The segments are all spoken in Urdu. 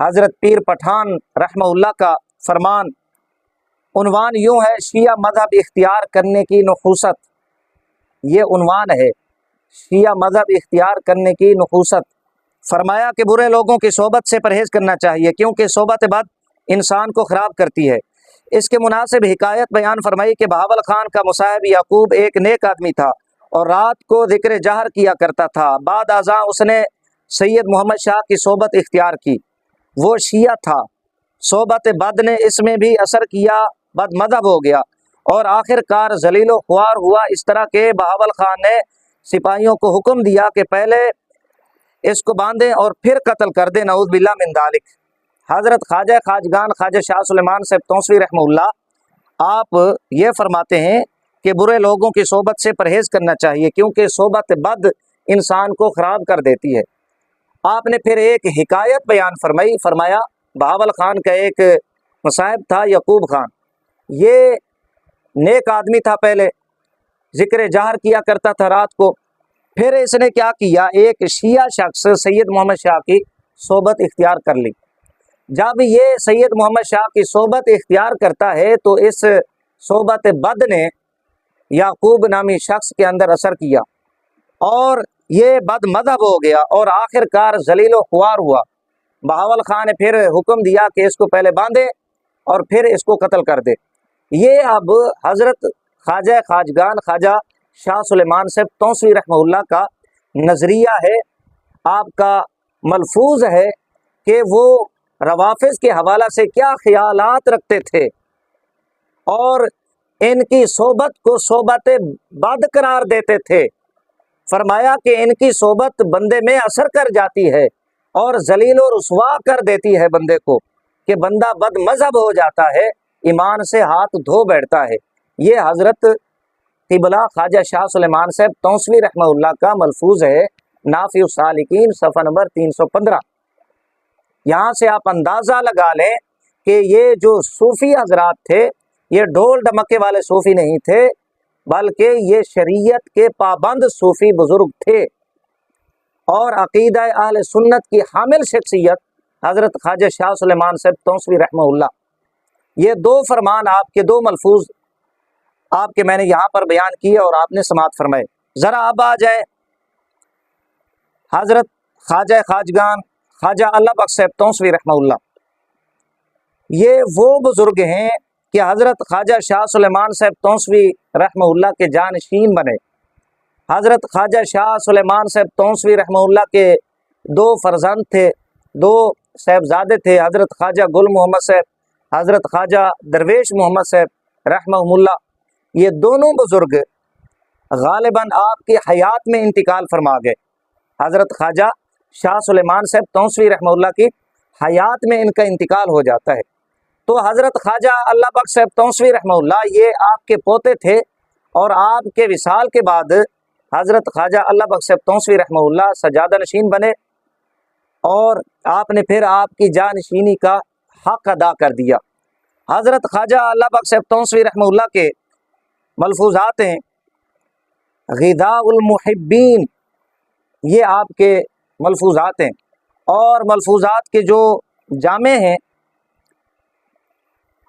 حضرت پیر پٹھان رحمہ کا فرمان، عنوان یوں ہے، شیعہ مذہب اختیار کرنے کی نحوست۔ یہ عنوان ہے، شیعہ مذہب اختیار کرنے کی نحوست۔ فرمایا کہ برے لوگوں کی صحبت سے پرہیز کرنا چاہیے، کیونکہ صحبت بد انسان کو خراب کرتی ہے۔ اس کے مناسب حکایت بیان فرمائی کہ بہاول خان کا مصاحب یعقوب ایک نیک آدمی تھا اور رات کو ذکر جہر کیا کرتا تھا۔ بعد ازاں اس نے سید محمد شاہ کی صحبت اختیار کی۔ وہ شیعہ تھا، صحبت بد نے اس میں بھی اثر کیا، بد مذہب ہو گیا اور آخر کار ذلیل و خوار ہوا، اس طرح کہ بہاول خان نے سپاہیوں کو حکم دیا کہ پہلے اس کو باندھیں اور پھر قتل کر دیں، نعوذ باللہ من ذالک۔ حضرت خواجہ خواجگان خواجہ شاہ سلیمان صاحب توسوی رحمہ اللہ آپ یہ فرماتے ہیں کہ برے لوگوں کی صحبت سے پرہیز کرنا چاہیے، کیونکہ صحبت بد انسان کو خراب کر دیتی ہے۔ آپ نے پھر ایک حکایت بیان فرمائی، فرمایا بہاول خان کا ایک مصاحب تھا یعقوب خان، یہ نیک آدمی تھا، پہلے ذکر جہر کیا کرتا تھا رات کو، پھر اس نے کیا کیا، ایک شیعہ شخص سید محمد شاہ کی صحبت اختیار کر لی۔ جب یہ سید محمد شاہ کی صحبت اختیار کرتا ہے تو اس صحبت بد نے یعقوب نامی شخص کے اندر اثر کیا اور یہ بد مذہب ہو گیا اور آخر کار ذلیل و خوار ہوا۔ بہاول خان نے پھر حکم دیا کہ اس کو پہلے باندھے اور پھر اس کو قتل کر دے۔ یہ اب حضرت خواجہ خواجگان خواجہ شاہ سلیمان صاحب توسوی رحمہ اللہ کا نظریہ ہے، آپ کا ملفوظ ہے کہ وہ روافظ کے حوالہ سے کیا خیالات رکھتے تھے اور ان کی صحبت کو صحبت بد قرار دیتے تھے۔ فرمایا کہ ان کی صحبت بندے میں اثر کر جاتی ہے اور ذلیل و رسوا کر دیتی ہے بندے کو، کہ بندہ بد مذہب ہو جاتا ہے، ایمان سے ہاتھ دھو بیٹھتا ہے۔ یہ حضرت قبلہ خواجہ شاہ سلیمان صاحب توسوی رحمہ اللہ کا ملفوظ ہے، نافع السالکین صفحہ نمبر 315۔ یہاں سے آپ اندازہ لگا لیں کہ یہ جو صوفی حضرات تھے، یہ ڈھول ڈمکے والے صوفی نہیں تھے، بلکہ یہ شریعت کے پابند صوفی بزرگ تھے اور عقیدہ اہل سنت کی حامل شخصیت حضرت خواجہ شاہ سلیمان صاحب توسوی رحمہ اللہ۔ یہ دو فرمان، آپ کے دو ملفوظ آپ کے میں نے یہاں پر بیان کیے اور آپ نے سماعت فرمائے۔ ذرا اب آ جائیں حضرت خواجہ خواجگان خواجہ اللہ بخش صاحب توسوی رحمہ اللہ۔ یہ وہ بزرگ ہیں کہ حضرت خواجہ شاہ سلیمان صاحب توسوی رحمہ اللہ کے جانشین بنے۔ حضرت خواجہ شاہ سلیمان صاحب توسوی رحمہ اللہ کے دو فرزند تھے، دو صاحبزادے تھے، حضرت خواجہ گل محمد صاحب، حضرت خواجہ درویش محمد صاحب رحمہ اللہ۔ یہ دونوں بزرگ غالباً آپ کی حیات میں انتقال فرما گئے۔ حضرت خواجہ شاہ سلیمان صاحب توسوی رحمہ اللہ کی حیات میں ان کا انتقال ہو جاتا ہے، تو حضرت خواجہ اللہ بخش صاحب توسوی رحمہ اللہ یہ آپ کے پوتے تھے اور آپ کے وصال کے بعد حضرت خواجہ اللہ بخش صاحب توسوی رحمہ اللہ سجادہ نشین بنے اور آپ نے پھر آپ کی جانشینی کا حق ادا کر دیا۔ حضرت خواجہ اللہ بخش صاحب توسوی رحمہ اللہ کے ملفوظات ہیں، غذاء المحبین، یہ آپ کے ملفوظات ہیں، اور ملفوظات کے جو جامع ہیں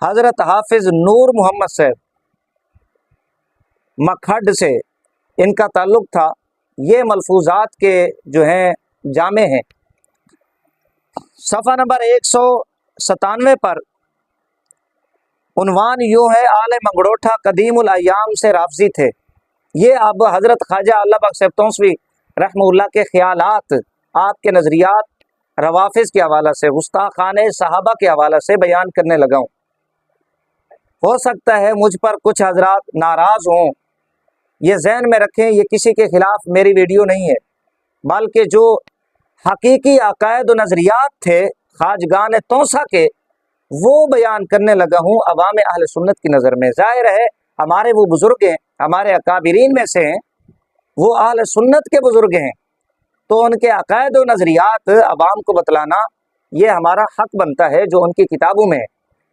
حضرت حافظ نور محمد صاحب مکھڈ سے ان کا تعلق تھا، یہ ملفوظات کے جو ہیں جامع ہیں۔ صفحہ نمبر 197 پر عنوان یوں ہے، آل منگڑوٹھا قدیم الایام سے رافضی تھے۔ یہ اب حضرت خواجہ اللہ بخش صاحب توسوی رحمہ اللہ کے خیالات، آپ کے نظریات روافظ کے حوالہ سے، گستاخانہ صحابہ کے حوالہ سے بیان کرنے لگا ہوں۔ ہو سکتا ہے مجھ پر کچھ حضرات ناراض ہوں، یہ ذہن میں رکھیں، یہ کسی کے خلاف میری ویڈیو نہیں ہے، بلکہ جو حقیقی عقائد و نظریات تھے خواجگان توسا کے، وہ بیان کرنے لگا ہوں عوام اہل سنت کی نظر میں۔ ظاہر ہے ہمارے وہ بزرگ ہیں، ہمارے اکابرین میں سے ہیں، وہ اہل سنت کے بزرگ ہیں، تو ان کے عقائد و نظریات عوام کو بتلانا یہ ہمارا حق بنتا ہے جو ان کی کتابوں میں ہے۔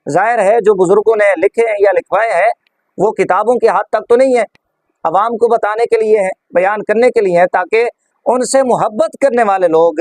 ظاہر ہے جو بزرگوں نے لکھے ہیں یا لکھوائے ہیں وہ کتابوں کے حد تک تو نہیں ہے، عوام کو بتانے کے لیے ہیں، بیان کرنے کے لیے ہیں، تاکہ ان سے محبت کرنے والے لوگ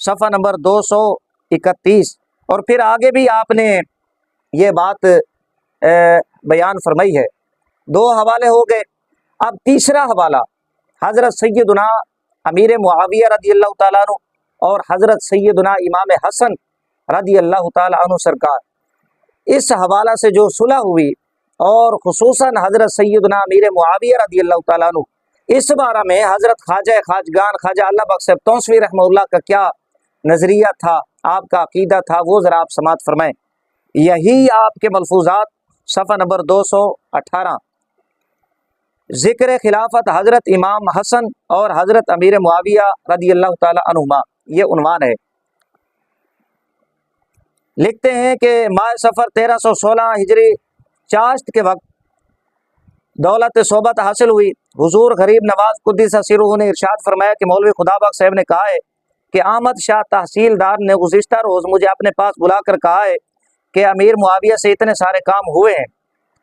صفحہ نمبر 231۔ اور پھر آگے بھی آپ نے یہ بات بیان فرمائی ہے۔ 2 حوالے ہو گئے۔ اب تیسرا حوالہ حضرت سیدنا امیر معاویہ رضی اللہ تعالیٰ عنہ اور حضرت سیدنا امام حسن رضی اللہ تعالیٰ عنہ سرکار، اس حوالہ سے جو صلح ہوئی، اور خصوصاً حضرت سیدنا امیر معاویہ رضی اللہ تعالیٰ عنہ، اس بارے میں حضرت خواجہ خواجگان خواجہ اللہ بخش صاحب توسوی رحمہ اللہ کا کیا نظریہ تھا، آپ کا عقیدہ تھا، وہ ذرا آپ سماعت فرمائیں۔ یہی آپ کے ملفوظات صفحہ نمبر 218، ذکر خلافت حضرت امام حسن اور حضرت امیر معاویہ رضی اللہ تعالی عنہما، یہ عنوان ہے۔ لکھتے ہیں کہ ماہ سفر 1316 ہجری چاشت کے وقت دولت صحبت حاصل ہوئی۔ حضور غریب نواز قدس سرہ نے ارشاد فرمایا کہ مولوی خدا بخش صاحب نے کہا ہے کہ احمد شاہ تحصیلدار نے گزشتہ روز مجھے اپنے پاس بلا کر کہا ہے کہ امیر معاویہ سے اتنے سارے کام ہوئے ہیں،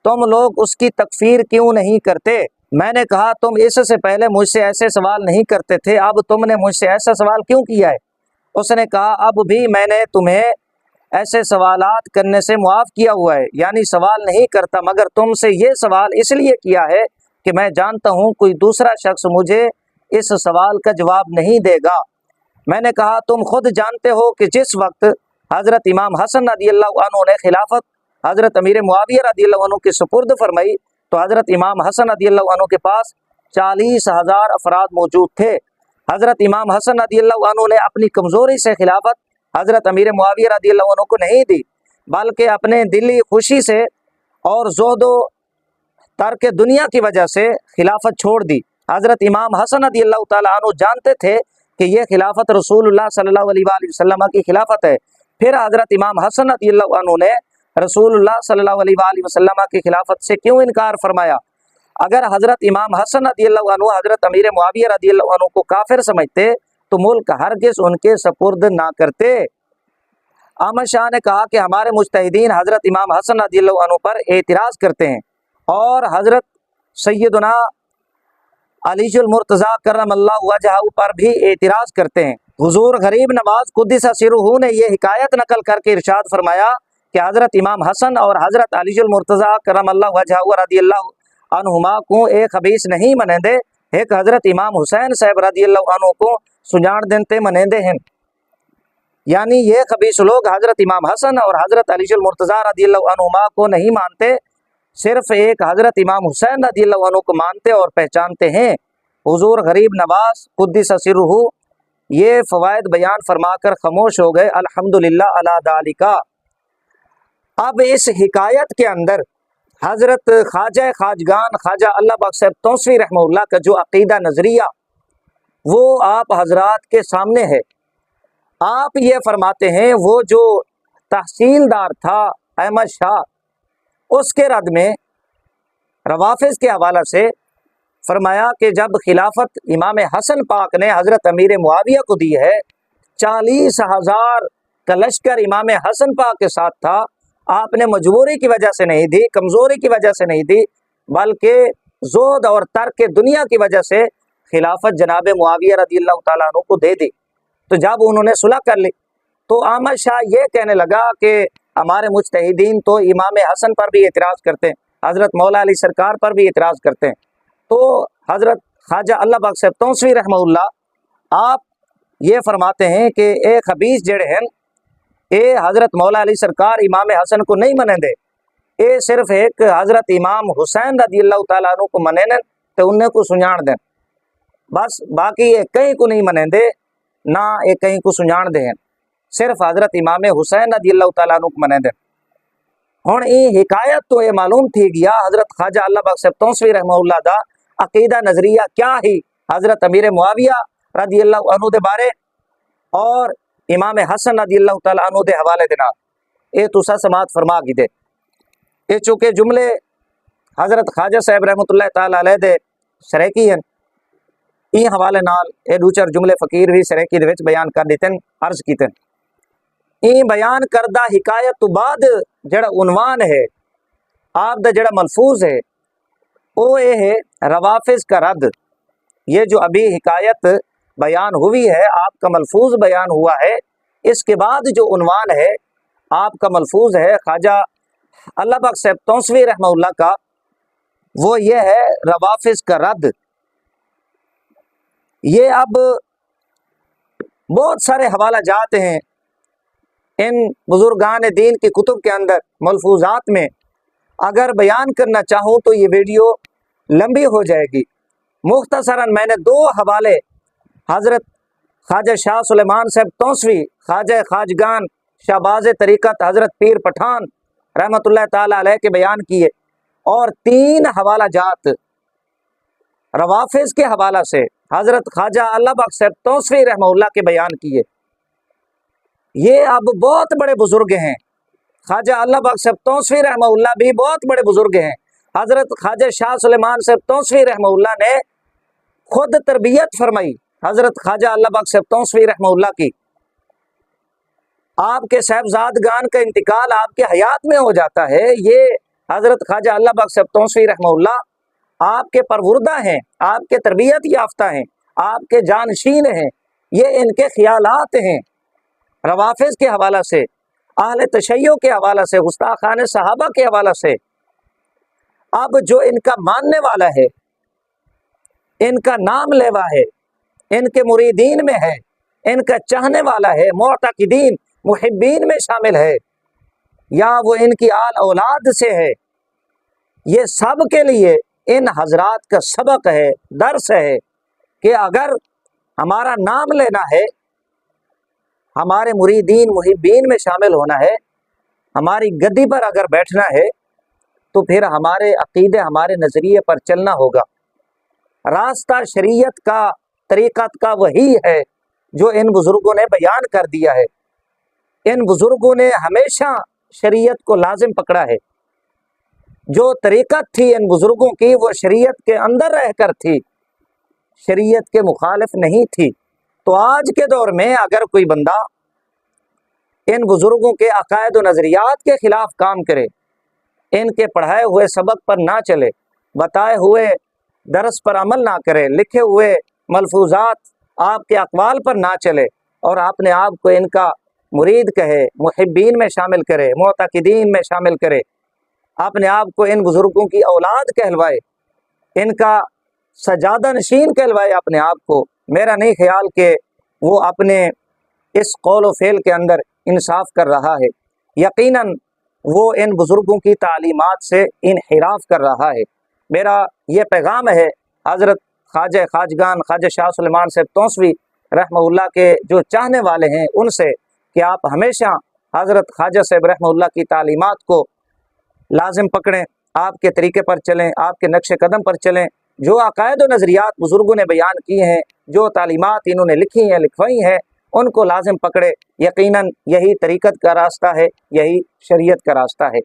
تم لوگ اس کی تکفیر کیوں نہیں کرتے؟ میں نے کہا تم اس سے پہلے مجھ سے ایسے سوال نہیں کرتے تھے، اب تم نے مجھ سے ایسا سوال کیوں کیا ہے؟ اس نے کہا اب بھی میں نے تمہیں ایسے سوالات کرنے سے معاف کیا ہوا ہے، یعنی سوال نہیں کرتا، مگر تم سے یہ سوال اس لیے کیا ہے کہ میں جانتا ہوں کوئی دوسرا شخص مجھے اس سوال کا جواب نہیں دے گا۔ میں نے کہا تم خود جانتے ہو کہ جس وقت حضرت امام حسن رضی اللہ عنہ نے خلافت حضرت امیر معاویہ رضی اللہ عنہ کی سپرد فرمائی تو حضرت امام حسن رضی اللہ عنہ کے پاس 40,000 افراد موجود تھے۔ حضرت امام حسن رضی اللہ عنہ نے اپنی کمزوری سے خلافت حضرت امیر معاویہ رضی اللہ عنہ کو نہیں دی، بلکہ اپنے دلی خوشی سے اور زہد و ترک دنیا کی وجہ سے خلافت چھوڑ دی۔ حضرت امام حسن رضی اللہ تعالیٰ عنہ جانتے تھے کہ یہ خلافت رسول اللہ صلی اللہ علیہ وآلہ وسلم کی خلافت ہے، پھر حضرت امام حسن رضی اللہ عنہ نے رسول اللہ صلی اللہ علیہ وآلہ وسلم کی خلافت سے کیوں انکار فرمایا؟ اگر حضرت امام حسن رضی اللہ عنہ حضرت امیر معاویہ رضی اللہ عنہ کو کافر سمجھتے تو ملک ہرگز ان کے سپرد نہ کرتے۔ احمد شاہ نے کہا کہ ہمارے مجتہدین حضرت امام حسن رضی اللہ عنہ پر اعتراض کرتے ہیں اور حضرت سیدنا علی المرتضیٰ کرم اللہ وجہہ پر بھی اعتراض کرتے ہیں۔ حضور غریب نواز قدس سرہ نے یہ حکایت نقل کر کے ارشاد فرمایا کہ حضرت امام حسن اور حضرت علی المرتضیٰ کرم اللہ وجہہ رضی اللہ عنہما کو ایک خبیث نہیں منیندے، ایک حضرت امام حسین صاحب رضی اللہ عنہ کو سجان دنتے منیندے ہیں، یعنی یہ خبیث لوگ حضرت امام حسن اور حضرت علی المرتضیٰ رضی اللہ عنہما کو نہیں مانتے، صرف ایک حضرت امام حسین رضی اللہ عنہ کو مانتے اور پہچانتے ہیں۔ حضور غریب نواز قدس سرہ یہ فوائد بیان فرما کر خاموش ہو گئے، الحمدللہ علی ذالک۔ اب اس حکایت کے اندر حضرت خواجہ خواجگان خواجہ اللہ بخش صاحب توسوی رحمہ اللہ کا جو عقیدہ نظریہ وہ آپ حضرات کے سامنے ہے۔ آپ یہ فرماتے ہیں وہ جو تحصیلدار تھا احمد شاہ، اس کے رد میں روافظ کے حوالہ سے فرمایا کہ جب خلافت امام حسن پاک نے حضرت امیر معاویہ کو دی ہے، 40,000 کا لشکر امام حسن پاک کے ساتھ تھا، آپ نے مجبوری کی وجہ سے نہیں دی، کمزوری کی وجہ سے نہیں دی، بلکہ زہد اور ترک دنیا کی وجہ سے خلافت جناب معاویہ رضی اللہ تعالیٰ عنہ کو دے دی۔ تو جب انہوں نے صلح کر لی تو احمد شاہ یہ کہنے لگا کہ ہمارے مجتہدین تو امام حسن پر بھی اعتراض کرتے ہیں، حضرت مولا علی سرکار پر بھی اعتراض کرتے ہیں۔ تو حضرت خواجہ اللہ بخش صاحب توسوی رحمہ اللہ آپ یہ فرماتے ہیں کہ اے خبیث جڑے ہیں، اے حضرت مولا علی سرکار امام حسن کو نہیں منیں دے، اے صرف ایک حضرت امام حسین رضی اللہ تعالیٰ عنہ کو منیں دیں تو انہیں کو سنجان دیں، بس باقی یہ کہیں کو نہیں منیں دے، نہ یہ کہیں کو سنجان دیں، صرف حضرت امام حسین رضی اللہ تعالیٰ عنہ کو منیں دیں۔ ہن یہ حکایت تو یہ معلوم تھی گیا حضرت خواجہ اللہ بخش صاحب توسوی رحمہ اللہ دا عقیدہ نظریہ کیا ہی حضرت امیر معاویہ رضی اللہ عنہ دے بارے اور امام حسن رضی اللہ تعالیٰ عنہ دے حوالے دے نال اے تسا سماعت فرما گی دے۔ اے چونکہ جملے حضرت خواجہ صاحب رحمۃ اللہ تعالیٰ علیہ دے سریکی ہیں، این حوالے نال اے دوچر جملے فقیر بھی سریکی دے وچ بیان کر دیتن، عرض کیتن۔ این بیان کردہ حکایت تو بعد جڑا عنوان ہے آپ دا جڑا ملفوظ ہے وہ یہ ہے روافظ کا رد۔ یہ جو ابھی حکایت بیان ہوئی ہے، آپ کا ملفوظ بیان ہوا ہے، اس کے بعد جو عنوان ہے آپ کا ملفوظ ہے خواجہ اللہ بخش صاحب توسوی رحمہ اللہ کا، وہ یہ ہے روافظ کا رد۔ یہ اب بہت سارے حوالہ جات ہیں ان بزرگان دین کی کتب کے اندر، ملفوظات میں اگر بیان کرنا چاہوں تو یہ ویڈیو لمبی ہو جائے گی۔ مختصراً میں نے 2 حوالے حضرت خواجہ شاہ سلیمان صاحب توسوی، خواجہ خواجگان شہباز طریقت حضرت پیر پٹھان رحمۃ اللہ تعالی علیہ کے بیان کیے، اور 3 حوالہ جات روافظ کے حوالہ سے حضرت خواجہ اللہ بخش صاحب توسوی رحمہ اللہ کے بیان کیے۔ یہ اب بہت بڑے بزرگ ہیں، خواجہ اللہ بخش صاحب توسوی رحمہ اللہ بھی بہت بڑے بزرگ ہیں۔ حضرت خواجہ شاہ سلیمان صاحب توسوی رحمہ اللہ نے خود تربیت فرمائی حضرت خواجہ اللہ بخش صاحب توسوی رحمہ اللہ کی۔ آپ کے صاحبزادگان کا انتقال آپ کے حیات میں ہو جاتا ہے، یہ حضرت خواجہ اللہ بخش صاحب توسوی رحمہ اللہ آپ کے پروردہ ہیں، آپ کے تربیت یافتہ ہیں، آپ کے جانشین ہیں، یہ ان کے خیالات ہیں۔ روافظ کے حوالہ سے، اہل تشیع کے حوالہ سے، گستاخان صحابہ کے حوالہ سے، اب جو ان کا ماننے والا ہے، ان کا نام لیوا ہے، ان کے مریدین میں ہے، ان کا چاہنے والا ہے، معتقدین محبین میں شامل ہے، یا وہ ان کی آل اولاد سے ہے، یہ سب کے لیے ان حضرات کا سبق ہے، درس ہے کہ اگر ہمارا نام لینا ہے، ہمارے مریدین محبین میں شامل ہونا ہے، ہماری گدی پر اگر بیٹھنا ہے تو پھر ہمارے عقیدے، ہمارے نظریے پر چلنا ہوگا۔ راستہ شریعت کا، طریقت کا وہی ہے جو ان بزرگوں نے بیان کر دیا ہے۔ ان بزرگوں نے ہمیشہ شریعت کو لازم پکڑا ہے۔ جو طریقت تھی ان بزرگوں کی وہ شریعت کے اندر رہ کر تھی، شریعت کے مخالف نہیں تھی۔ تو آج کے دور میں اگر کوئی بندہ ان بزرگوں کے عقائد و نظریات کے خلاف کام کرے، ان کے پڑھائے ہوئے سبق پر نہ چلے، بتائے ہوئے درس پر عمل نہ کرے، لکھے ہوئے ملفوظات آپ کے اقوال پر نہ چلے، اور اپنے آپ کو ان کا مرید کہے، محبین میں شامل کرے، معتقدین میں شامل کرے، اپنے آپ کو ان بزرگوں کی اولاد کہلوائے، ان کا سجادہ نشین کہلوائے اپنے آپ کو، میرا نہیں خیال کہ وہ اپنے اس قول و فعل کے اندر انصاف کر رہا ہے۔ یقیناً وہ ان بزرگوں کی تعلیمات سے انحراف کر رہا ہے۔ میرا یہ پیغام ہے حضرت خواجہ خواجگان خواجہ شاہ سلیمان صاحب توسوی رحمہ اللہ کے جو چاہنے والے ہیں ان سے، کہ آپ ہمیشہ حضرت خواجہ صاحب رحمہ اللہ کی تعلیمات کو لازم پکڑیں، آپ کے طریقے پر چلیں، آپ کے نقش قدم پر چلیں، جو عقائد و نظریات بزرگوں نے بیان کیے ہیں، جو تعلیمات انہوں نے لکھی ہیں، لکھوائی ہیں، ان کو لازم پکڑے۔ یقیناً یہی طریقت کا راستہ ہے، یہی شریعت کا راستہ ہے۔